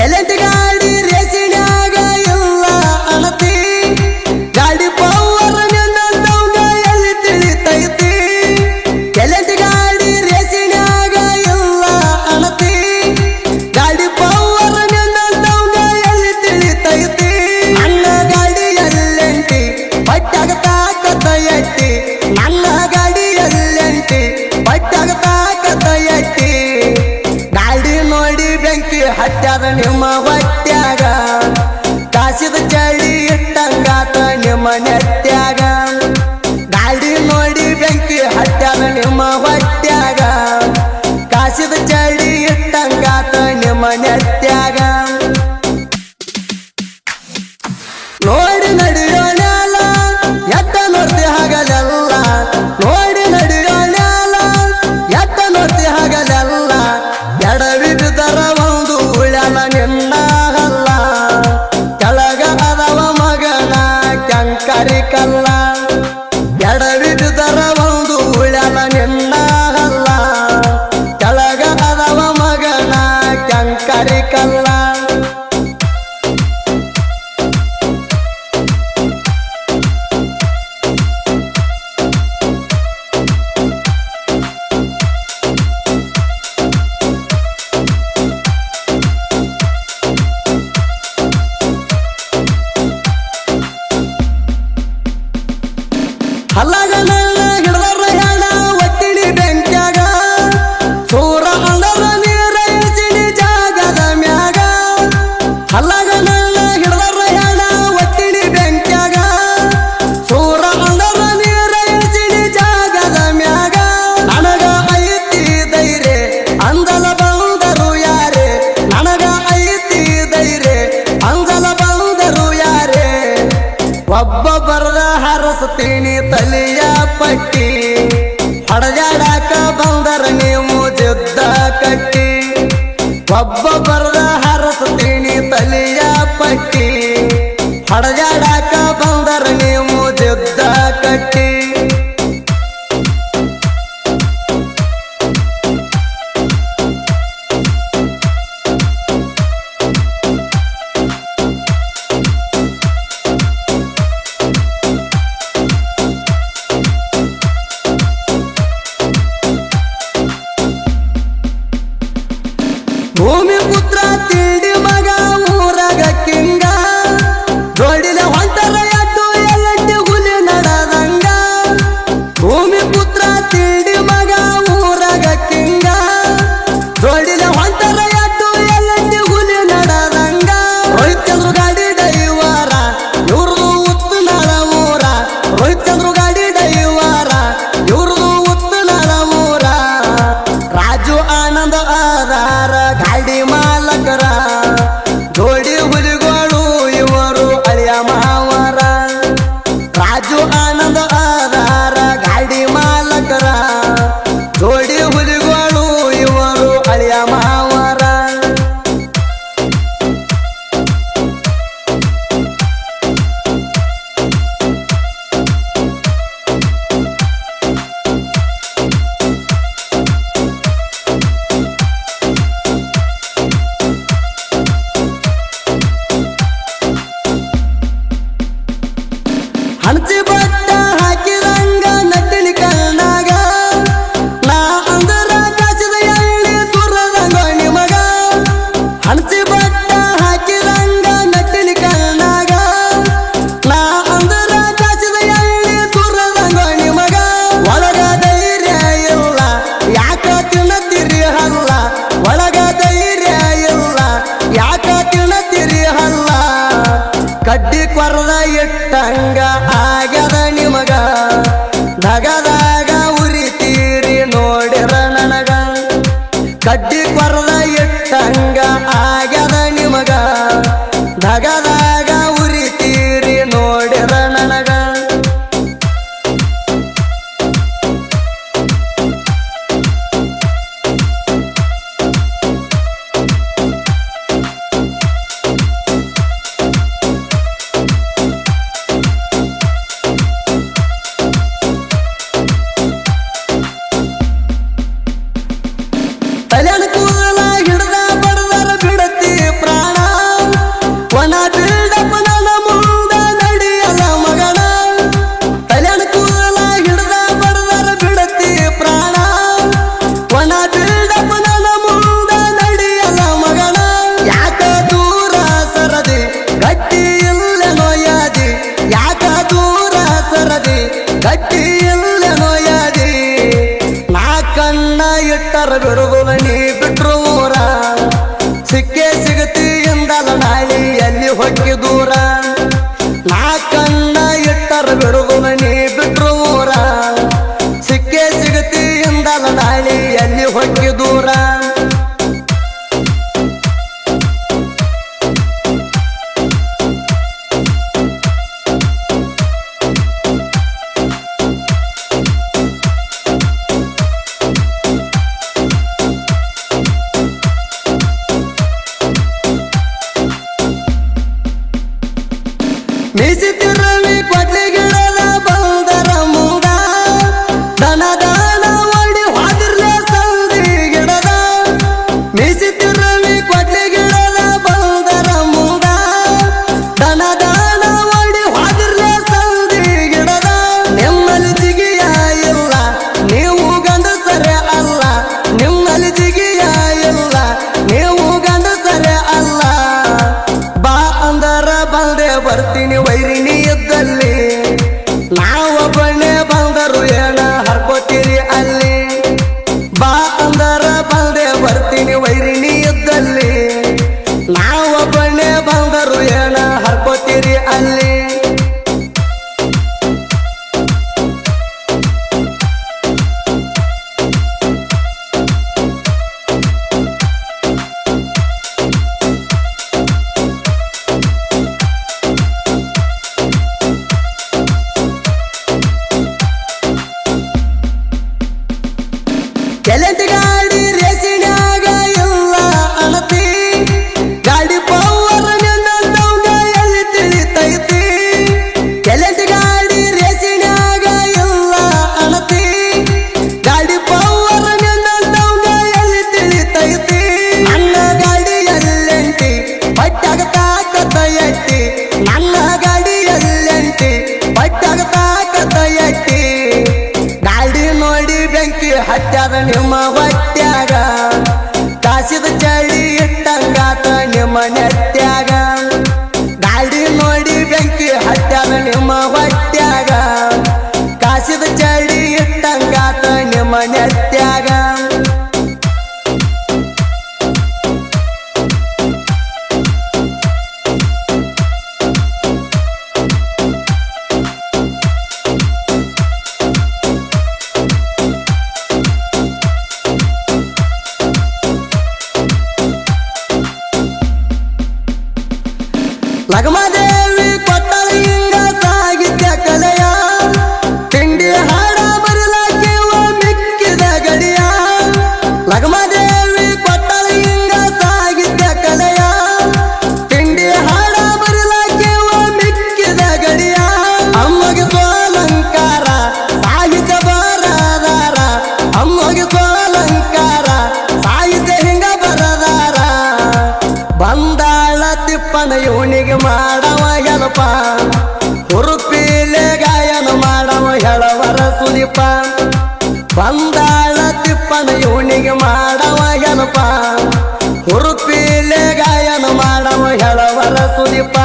ಚಲಂಟ್ ಗಾಡಿ ರೇಸಿನ್ಯಾಗ ಇಲ್ಲ ಅಣತಿ ಗಾಡಿ ಪವರ್ ನಿನ್ನಂತವ್ಗ ಎಲ್ಲಿ ತಿಳಿತೈತಿ ಚಲಂಟ್ ಗಾಡಿ ರೇಸಿನ್ಯಾಗ ಇಲ್ಲ ಅಣತಿ ಗಾಡಿ ಪವರ್ ನಿನ್ನಂತವ್ಗ ಎಲ್ಲಿ ತಿಳಿತೈತಿ ನನ್ನ ಗಾಡಿಯಲ್ಲೆಂಟಿ ಪಟ್ಟಾಗ ತಾಕತ್ತ ಎಟ್ಟಿ ನನ್ನ ಗಾಡಿಯಲ್ಲೆಂಟಿ ಪಟ್ಟಾಗ ತಾಕತ್ತ ಎಟ್ಟಿ ಗಾಡಿ ನೋಡಿ ಬೆಂಕಿ ಹತ್ಯಾದ ನಿಮ್ಮ ಹೊಟ್ಯಾಗ ಕಾಸಿದ ಚಳಿ ಇಟ್ಟಂಗಾತ ನಿಮ್ಮ ನೆಟ್ಯಾಗ ಗಾಡಿ ನೋಡಿ ಬೆಂಕಿ ಹತ್ಯಾದ ನಿಮ್ಮ ಹೊಟ್ಯಾಗ ಕಾಸಿದ ಚಳಿ ಇಟ್ಟಂಗಾತ ನಿಮ್ಮ ನೆಟ್ಯಾಗ ನೋಡಿ ನಡೆಯೋಣ ಎತ್ತ ನೋಡ್ತಿ ಹಗಲೆಲ್ಲ ನೋಡಿ ನಡೆಯೋಣ ಎತ್ತ ನೋಡ್ತಿ ಹಗಲೆಲ್ಲ ಎಡವಿದ್ದರ ಒಂದು ಉಳ್ಯಾಲ ನಿನ್ನ ಹಲ್ಲ ಕೆಳಗ ಅದವ ಮಗನ ಕಂಕರಿ ಕಲ್ಲ ಎಡವಿದ್ದರ ಒಂದು ಉಳ್ಯಾಲ ನಿನ್ನ ಹಲ್ಲ ಕೆಳಗ ಅದವ ಮಗನ ಕಂಕರಿ ಕಲ್ಲ ಹಲ್ಲಾಗ ನನ್ನ ಹಿಡ್ದರ ಹೆಣ ಒಟ್ಟಿನಿ ಬೆಂಕ್ಯಾಗ ಸೂರ ಅಂದರ ನೀರ ಇಳಿಸಿನಿ ಜಾಗದ ಮ್ಯಾಗ ಹಲ್ಲಾಗ ನನ್ನ ಹಿಡ್ದರ ಹೆಣ ಒಟ್ಟಿನಿ ಬೆಂಕ್ಯಾಗ ಸೂರ ಅಂದರ ನೀರ ಇಳಿಸಿನಿ ಜಾಗದ ಮ್ಯಾಗ ನನಗ ಐತಿ ಧೈರ್ಯ ಅಂದಲ ಬಂದರು ಯಾರೇ ನನಗ ಐತಿ ಧೈರ್ಯ ಅಂದಲ ಬಂದರು ಯಾರೇ ಒಬ್ಬೊಬ್ಬರದ ಹರಸ್ತೀನಿ ತಲಿಯ ಪಟ್ಟಿ ಹೊಡೆದಾಡಾಕ ಬಂದರ ನೀವು ಯುದ್ಧ ಕಟ್ಟಿ ಒಬ್ಬೊಬ್ಬರದ ಹರಸ್ತೀನಿ ತಲಿಯ ಪಟ್ಟಿ ಹೊಡೆದಾಡಾಕ ಬಂದರ ನೀವು ಯುದ್ಧ ಕಟ್ಟಿ ಭೂಮಿ ಪುತ್ರ ತಿಂಡಿ ಮಗ ಊರಾಗ ಕಿಂಗ ಜೋಡಿಲೆ ಹೊಂಟರ ಎದ್ದು ಎಲ್ಲೆಟ್ಟಿ ಹುಲಿ ನಡದಂಗ ಭೂಮಿ ಪುತ್ರ ತಿಂಡಿ ಮಗ ಊರಾಗ ಕಿಂಗ ಜೋಡಿಲೆ ಹೊಂಟರ ಎದ್ದು ಎಲ್ಲೆಟ್ಟಿ ಹುಲಿ ನಡದಂಗ ರೋಹಿತ್ ಚಂದ್ರು ಗಾಡಿ ಡೈವರ ಇವ್ರದು ಉತ್ತನಾಳ ಊರ ರೋಹಿತ್ ಚಂದ್ರು ಗಾಡಿ ಡೈವರ ಇವ್ರದು ಉತ್ತನಾಳ ಊರ ರಾಜು ಆನಂದ ಆಧಾರ ಗಾಡಿ ಮಾಲಕರ ಜೋಡಿ ಹುಲಿಗಳು ಇವರು ಅಳಿಯ ಮಾವರ ರಾಜು ಆನಂದ ಆಧಾರ ಗಾಡಿ ಮಾಲಕರ ಜೋಡಿ ಹುಲಿಗಳು ಇವರು ಅಳಿಯ ಮಾವರ ಹಣಚಿ ಬಟ್ಟ ಹಾಕಿದಂಗ ನಟ್ಟಿನಿ ಕಣ್ಣಾಗ ನಾ ಅಂದರ ಕಾಸಿದ ಎಳ್ಳಿ ಸುರದಂಗ ನಿಮಗ ಹಣಚಿ ಬಟ್ಟ ಹಾಕಿದಂಗ ನಟ್ಟಿನಿ ಕಣ್ಣಾಗ ನಾ ಅಂದರ ಕಾಸಿದ ಎಳ್ಳಿ ಸುರದಂಗ ನಿಮಗ ಒಳಗ ಧೈರ್ಯ ಇಲ್ಲ ಯಾಕ ತಿನ್ನತಿರಿ ಹಲ್ಲ ಒಳಗ ಧೈರ್ಯ ಇಲ್ಲ ಯಾಕ ತಿನ್ನತಿರಿ ಹಲ್ಲ ಕಡ್ಡಿ ಕೊರದ ಇಟ್ಟಂಗ ಆಗ್ಯದ ನಿಮಗ ದಗದಾಗ ಉರಿತೀರಿ ನೋಡಿರ ನನಗ ಕಡ್ಡಿ ಕೊರದ ಇಟ್ಟಂಗ ಆಗ್ಯದ ನಿಮಗ ದಗದಾಗ ಉರಿತೀರಿ ನೋಡಿರ ನನಗ ತಲೆನ ಕೂದಲ ಹಿಡ್ದ ಬಡದರ ಬಿಡತಿ ಪ್ರಾಣ ಮೀಸಿ ತಿರುವಿ ಕೊಡ್ಲಿ ಗಿಡದ ಬಂದರ ಮುಂದ ದನ ದಾನ ಒಡಿ ಹಾದಿರ್ಲೆ ಸೌದಿ ಗಿಡದ ಮೀಸಿ ತಿರುವಿ ಕೊಡ್ಲಿ ಗಿಡದ ಬಂದರ ಮುಂದ ದನ ದಾನ ಒಡಿ ಹಾದಿರ್ಲೆ ಸೌದಿ ಗಿಡದ ನಿಮ್ಮಲ್ಲಿ ಜಿಗಿಯ ಇಲ್ಲ ನೀವು ಗಂಡಸರೇ ಅಲ್ಲ ನಿಮ್ಮಲ್ಲಿ ಜಿಗಿಯ ಇಲ್ಲ ನೀವು ಗಂಡಸರೇ ಅಲ್ಲ ಬಾ ಅಂದರ ಬಂದೆ ಬರ್ತೀನಿ ವೈರಿನಿ ಇದ್ದಲ್ಲಿ ನಾವೊಬ್ಬನೇ ಬಂದರು ಏನ ಹರ್ಕೋತೀರಿ ಅಲ್ಲಿ ಬಾ ಅಂದರ ಬಂದೆ ಬರ್ತೀನಿ ವೈರಿನಿ ಇದ್ದಲ್ಲಿ ನಾವೊಬ್ಬನೇ ಬಂದರು ಏನ ಹರ್ಕೋತೀರಿ ಅಲ್ಲಿ ಕೆಲಂತ ಗಾಡಿ ರೇಸಿನ್ಯಾಗ ಇಲ್ಲ ಅಣತಿ ಗಾಡಿ ಪವರ್ ನಿನ್ನಂತವ್ಗ ಎಲ್ಲಿ ತಿಳಿತೈತಿ ಕೆಲಂತ ಗಾಡಿ ರೇಸಿನ್ಯಾಗ ಇಲ್ಲ ಅಣತಿ ಗಾಡಿ ಪವರ್ ನಿನ್ನಂತವ್ಗ ಎಲ್ಲಿ ತಿಳಿತೈತಿ ನನ್ನ ಗಾಡಿ ಎಲ್ಲೆಂಟಿ ಪಟ್ಟಾಗ ತಾಕತ್ತ ಎಟ್ಟಿ ನನ್ನ ಗಾಡಿ ಎಲ್ಲೆಂಟಿ ಪಟ್ಟಾಗ ತಾಕತ್ತ ಎಟ್ಟಿ ಗಾಡಿ ನೋಡಿ ಬೆಂಕಿ ಹತ್ಯಾದ ನಿಮ್ಮ ಹೊಟ್ಯಾಗ ಕಾಸಿದ ಚಳಿ ಇಟ್ಟಂಗಾತ ನಿಮ್ಮ ನೆತ್ಯಾಗ ಗಾಡಿ ನೋಡಿ ಬೆಂಕಿ ಹತ್ಯಾದ ನಿಮ್ಮ ಹೊಟ್ಯಾಗ ಕಾಸಿದ ಚಳಿ ಇಟ್ಟಂಗಾತ ನಿಮ್ಮ ನೆತ್ಯಾಗ ಲಗಮದೇವಿ ಕೊಟ್ಟಳ ಹಿಂಗ ಸಾಗಿದ್ಯ ಕಲೆಯ ತಿಂಡಿ ಹಾಡ ಬರಲಾಕಿವ ಮಿಕ್ಕಿದ ಗಡಿಯ ಲಗಮದೇವಿ ಕೊಟ್ಟಳ ಹಿಂಗ ಸಾಗಿದ್ಯ ಕಲೆಯ ತಿಂಡಿ ಹಾಡ ಬರಲಾಕಿವ ಮಿಕ್ಕಿದ ಗಡಿಯ ಅಮ್ಮಗೆ ಸೋಲಂಕಾರ ಸಾಹಿತ್ಯ ಬರದಾರ ಅಮ್ಮಗೆ ಸೋಲಂಕಾರ ಸಾಹಿತ್ಯ ಹಿಂಗ ಬರದಾರ ಬಂದಾಳ ತಿಪ್ಪನ ಇವನಿಗೆ ಮಾಡವ ಹೆಲಪ ಹುರುಪಿಲೆ ಗಾಯನ ಮಾಡವ ಹೇಳವರ ಸುಲಿಪ ಬಂದಾಳ ತಿಪ್ಪನ ಇವನಿಗೆ ಮಾಡವ ಹೆಲಪ ಹುರುಪಿಲೆ ಗಾಯನ ಮಾಡವ ಹೇಳವರ ಸುಲಿಪ